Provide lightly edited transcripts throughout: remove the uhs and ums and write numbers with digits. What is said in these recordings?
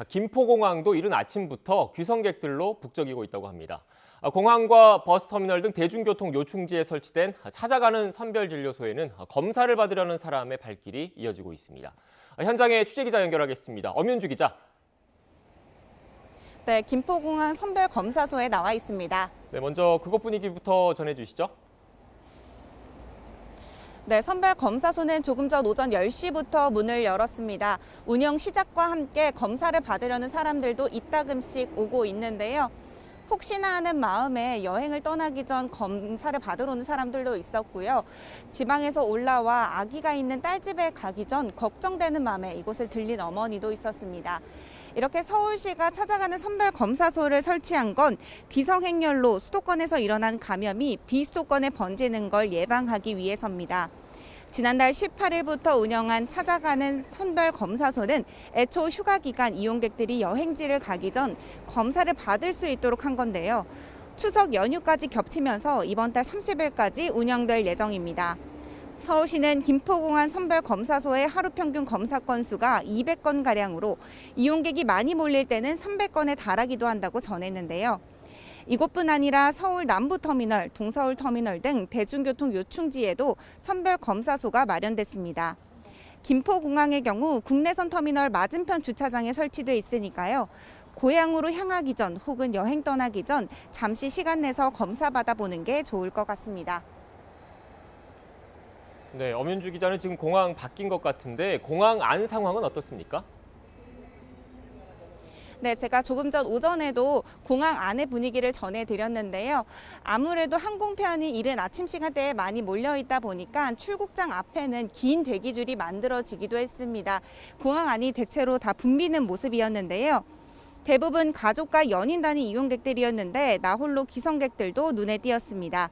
김포공항도 이른 아침부터 귀성객들로 북적이고 있다고 합니다. 공항과 버스터미널 등 대중교통 요충지에 설치된 찾아가는 선별진료소에는 검사를 받으려는 사람의 발길이 이어지고 있습니다. 현장에 취재기자 연결하겠습니다. 엄윤주 기자. 네, 김포공항 선별검사소에 나와 있습니다. 네, 먼저 그곳 분위기부터 전해주시죠. 네, 선별검사소는 조금 전 오전 10시부터 문을 열었습니다. 운영 시작과 함께 검사를 받으려는 사람들도 이따금씩 오고 있는데요. 혹시나 하는 마음에 여행을 떠나기 전 검사를 받으러 오는 사람들도 있었고요. 지방에서 올라와 아기가 있는 딸집에 가기 전 걱정되는 마음에 이곳을 들린 어머니도 있었습니다. 이렇게 서울시가 찾아가는 선별검사소를 설치한 건 귀성행렬로 수도권에서 일어난 감염이 비수도권에 번지는 걸 예방하기 위해서입니다. 지난달 18일부터 운영한 찾아가는 선별검사소는 애초 휴가 기간 이용객들이 여행지를 가기 전 검사를 받을 수 있도록 한 건데요. 추석 연휴까지 겹치면서 이번 달 30일까지 운영될 예정입니다. 서울시는 김포공항 선별검사소의 하루 평균 검사 건수가 200건가량으로 이용객이 많이 몰릴 때는 300건에 달하기도 한다고 전했는데요. 이곳뿐 아니라 서울 남부터미널, 동서울터미널 등 대중교통 요충지에도 선별검사소가 마련됐습니다. 김포공항의 경우 국내선 터미널 맞은편 주차장에 설치돼 있으니까요. 고향으로 향하기 전 혹은 여행 떠나기 전 잠시 시간 내서 검사 받아보는 게 좋을 것 같습니다. 네, 엄윤주 기자는 지금 공항 바뀐 것 같은데 공항 안 상황은 어떻습니까? 네, 제가 조금 전 오전에도 공항 안의 분위기를 전해드렸는데요. 아무래도 항공편이 이른 아침 시간대에 많이 몰려있다 보니까 출국장 앞에는 긴 대기줄이 만들어지기도 했습니다. 공항 안이 대체로 다 붐비는 모습이었는데요. 대부분 가족과 연인 단위 이용객들이었는데 나홀로 기성객들도 눈에 띄었습니다.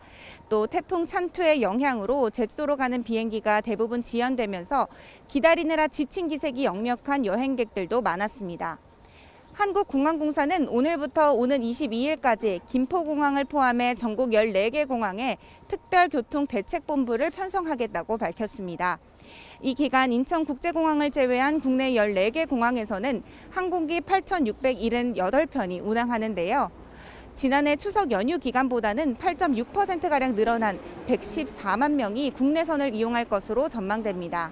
또 태풍 찬투의 영향으로 제주도로 가는 비행기가 대부분 지연되면서 기다리느라 지친 기색이 역력한 여행객들도 많았습니다. 한국공항공사는 오늘부터 오는 22일까지 김포공항을 포함해 전국 14개 공항에 특별교통대책본부를 편성하겠다고 밝혔습니다. 이 기간 인천국제공항을 제외한 국내 14개 공항에서는 항공기 8,678편이 운항하는데요. 지난해 추석 연휴 기간보다는 8.6%가량 늘어난 114만 명이 국내선을 이용할 것으로 전망됩니다.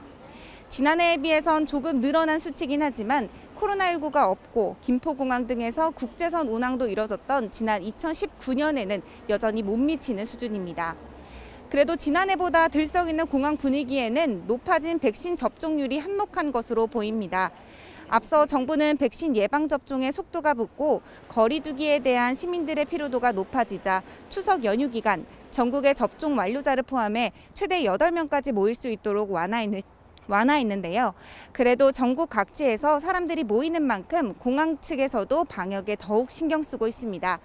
지난해에 비해선 조금 늘어난 수치긴 하지만 코로나19가 없고 김포공항 등에서 국제선 운항도 이뤄졌던 지난 2019년에는 여전히 못 미치는 수준입니다. 그래도 지난해보다 들썩 있는 공항 분위기에는 높아진 백신 접종률이 한몫한 것으로 보입니다. 앞서 정부는 백신 예방접종의 속도가 붙고 거리 두기에 대한 시민들의 피로도가 높아지자 추석 연휴 기간 전국의 접종 완료자를 포함해 최대 8명까지 모일 수 있도록 완화했는데요. 그래도 전국 각지에서 사람들이 모이는 만큼 공항 측에서도 방역에 더욱 신경 쓰고 있습니다.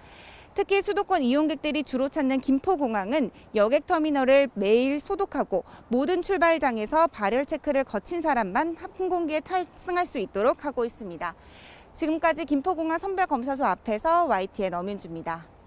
특히 수도권 이용객들이 주로 찾는 김포공항은 여객터미널을 매일 소독하고 모든 출발장에서 발열 체크를 거친 사람만 항공기에 탑승할 수 있도록 하고 있습니다. 지금까지 김포공항 선별검사소 앞에서 YTN 엄윤주입니다.